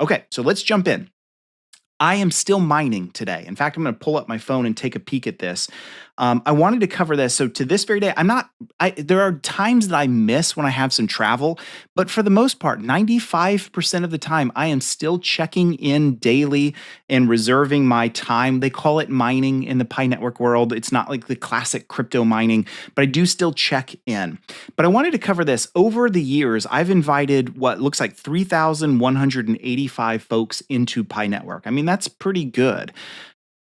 Okay, so let's jump in. I am still mining today. In fact, I'm going to pull up my phone and take a peek at this. I wanted to cover this. So to this very day, I'm not. There are times that I miss when I have some travel, but for the most part, 95% of the time, I am still checking in daily and reserving my time. They call it mining in the Pi Network world. It's not like the classic crypto mining, but I do still check in. But I wanted to cover this. Over the years, I've invited what looks like 3,185 folks into Pi Network. I mean, that's pretty good.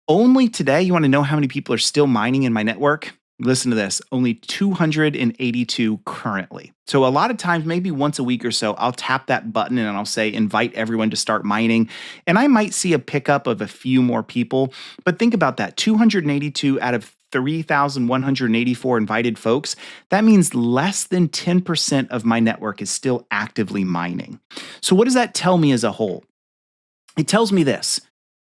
Only today, you want to know how many people are still mining in my network? Listen to this, only 282 currently. So a lot of times, maybe once a week or so, I'll tap that button and I'll say, invite everyone to start mining. And I might see a pickup of a few more people. But think about that, 282 out of 3,184 invited folks. That means less than 10% of my network is still actively mining. So what does that tell me as a whole? It tells me this.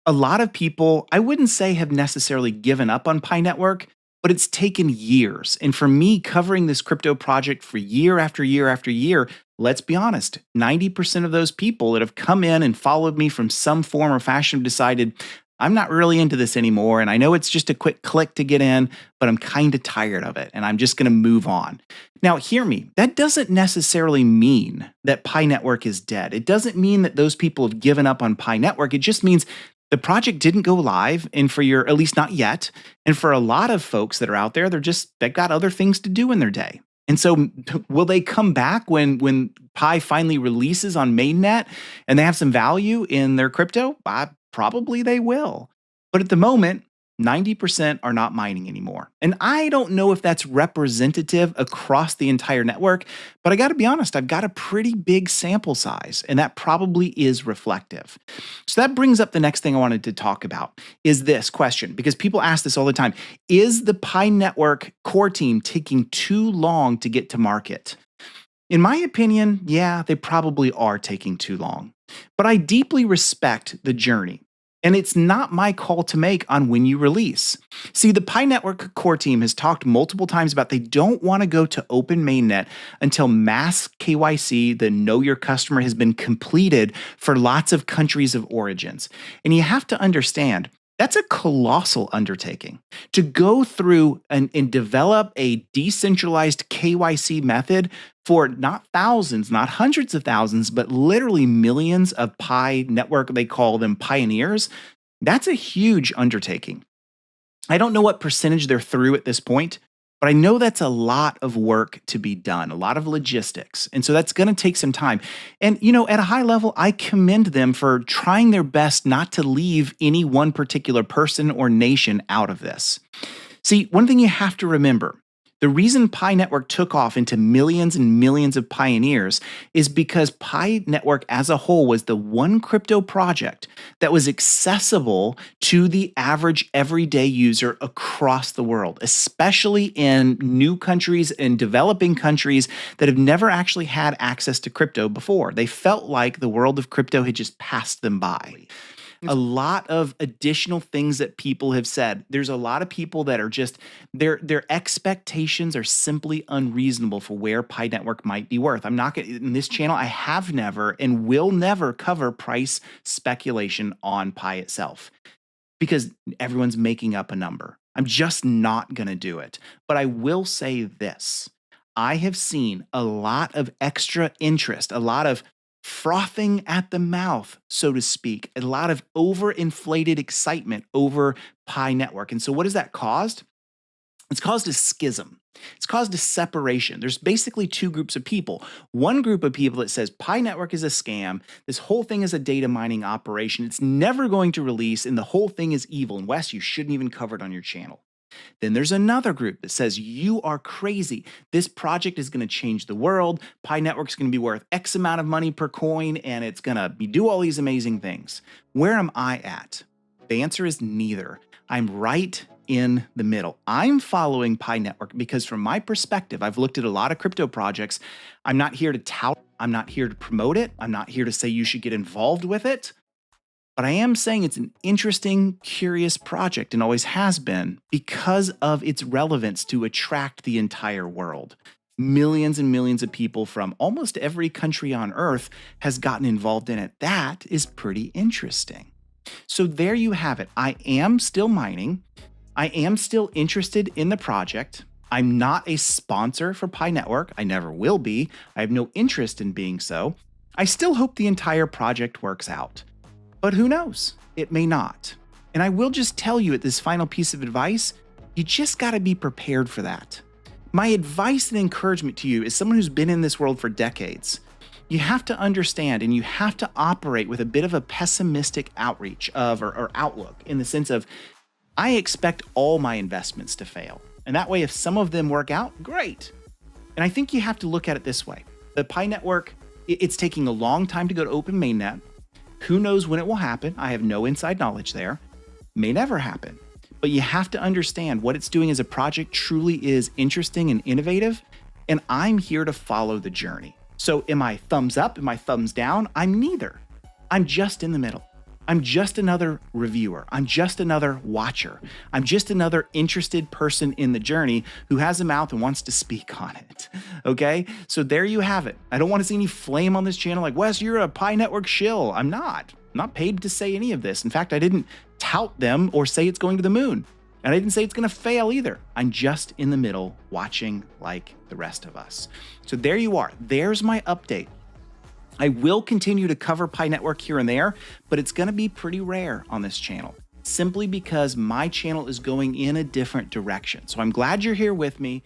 A lot of people, I wouldn't say have necessarily given up on Pi Network, but it's taken years. And for me, covering this crypto project for year after year after year, let's be honest, 90% of those people that have come in and followed me from some form or fashion have decided, I'm not really into this anymore. And I know it's just a quick click to get in, but I'm kind of tired of it. And I'm just going to move on. Now, hear me. That doesn't necessarily mean that Pi Network is dead. It doesn't mean that those people have given up on Pi Network. It just means the project didn't go live, and for at least not yet. And for a lot of folks that are out there, they've got other things to do in their day. And so will they come back when Pi finally releases on mainnet and they have some value in their crypto? Probably they will. But at the moment, 90% are not mining anymore. And I don't know if that's representative across the entire network, but I got to be honest, I've got a pretty big sample size, and that probably is reflective. So that brings up the next thing I wanted to talk about is this question, because people ask this all the time. Is the Pi Network core team taking too long to get to market? In my opinion, yeah, they probably are taking too long. But I deeply respect the journey. And it's not my call to make on when you release. See, the Pi Network core team has talked multiple times about they don't want to go to open mainnet until mass KYC, the know your customer, has been completed for lots of countries of origins. And you have to understand, that's a colossal undertaking. To go through and develop a decentralized KYC method for not thousands, not hundreds of thousands, but literally millions of Pi Network, they call them pioneers, that's a huge undertaking. I don't know what percentage they're through at this point, but I know that's a lot of work to be done, a lot of logistics. And so that's going to take some time. And, at a high level, I commend them for trying their best not to leave any one particular person or nation out of this. See, one thing you have to remember, the reason Pi Network took off into millions and millions of pioneers is because Pi Network as a whole was the one crypto project that was accessible to the average everyday user across the world, especially in new countries and developing countries that have never actually had access to crypto before. They felt like the world of crypto had just passed them by. A lot of additional things that people have said. There's a lot of people that are just, their expectations are simply unreasonable for where Pi Network might be worth. I'm not going to, in this channel, I have never and will never cover price speculation on Pi itself because everyone's making up a number. I'm just not going to do it. But I will say this. I have seen a lot of extra interest, a lot of frothing at the mouth, so to speak, a lot of overinflated excitement over Pi Network. And so what has that caused? It's caused a schism. It's caused a separation. There's basically two groups of people. One group of people that says Pi Network is a scam. This whole thing is a data mining operation. It's never going to release, and the whole thing is evil. And Wes, you shouldn't even cover it on your channel. Then there's another group that says, you are crazy. This project is going to change the world. Pi Network's going to be worth X amount of money per coin, and it's going to do all these amazing things. Where am I at? The answer is neither. I'm right in the middle. I'm following Pi Network because from my perspective, I've looked at a lot of crypto projects. I'm not here to tout. I'm not here to promote it. I'm not here to say you should get involved with it. But I am saying it's an interesting, curious project and always has been because of its relevance to attract the entire world. Millions and millions of people from almost every country on earth has gotten involved in it. That is pretty interesting. So there you have it. I am still mining. I am still interested in the project. I'm not a sponsor for Pi Network. I never will be. I have no interest in being so. I still hope the entire project works out. But who knows? It may not. And I will just tell you at this final piece of advice, you just got to be prepared for that. My advice and encouragement to you, as someone who's been in this world for decades, you have to understand and you have to operate with a bit of a pessimistic outreach or outlook, in the sense of, I expect all my investments to fail. And that way, if some of them work out, great. And I think you have to look at it this way. The Pi Network, it's taking a long time to go to open mainnet. Who knows when it will happen? I have no inside knowledge there. May never happen. But you have to understand what it's doing as a project truly is interesting and innovative. And I'm here to follow the journey. So am I thumbs up? Am I thumbs down? I'm neither. I'm just in the middle. I'm just another reviewer. I'm just another watcher. I'm just another interested person in the journey who has a mouth and wants to speak on it. Okay? So there you have it. I don't want to see any flame on this channel like, Wes, you're a Pi Network shill. I'm not paid to say any of this. In fact, I didn't tout them or say it's going to the moon. And I didn't say it's going to fail either. I'm just in the middle watching like the rest of us. So there you are. There's my update. I will continue to cover Pi Network here and there, but it's going to be pretty rare on this channel, simply because my channel is going in a different direction. So I'm glad you're here with me.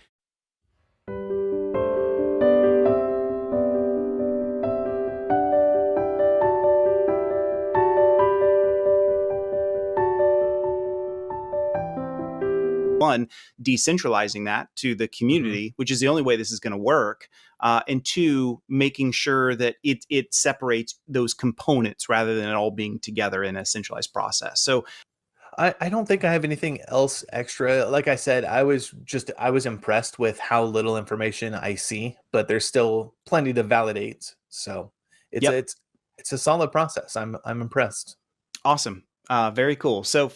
One, decentralizing that to the community, which is the only way this is going to work. And two, making sure that it separates those components rather than it all being together in a centralized process. So I don't think I have anything else extra. Like I said, I was impressed with how little information I see, but there's still plenty to validate. So it's yep, it's a solid process. I'm impressed. awesome. Very cool. So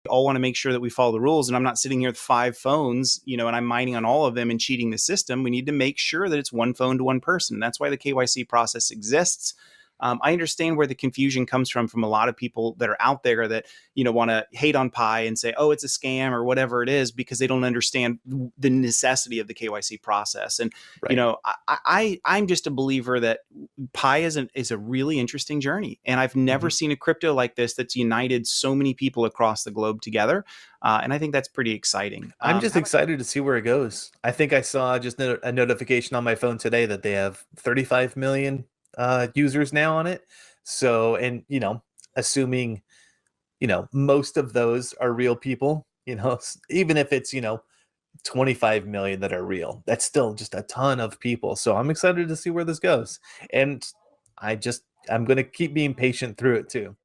all want to make sure that we follow the rules, and I'm not sitting here with 5 phones, and I'm mining on all of them and cheating the system. We need to make sure that it's one phone to one person. That's why the KYC process exists. I understand where the confusion comes from a lot of people that are out there that, want to hate on Pi and say, oh, it's a scam or whatever it is, because they don't understand the necessity of the KYC process. And, Right. I'm just a believer that Pi is a really interesting journey. And I've never seen a crypto like this that's united so many people across the globe together. And I think that's pretty exciting. I'm just excited to see where it goes. I think I saw just a notification on my phone today that they have 35 million users now on it. So, and assuming most of those are real people, even if it's 25 million that are real, that's still just a ton of people. So I'm excited to see where this goes, and I'm going to keep being patient through it too.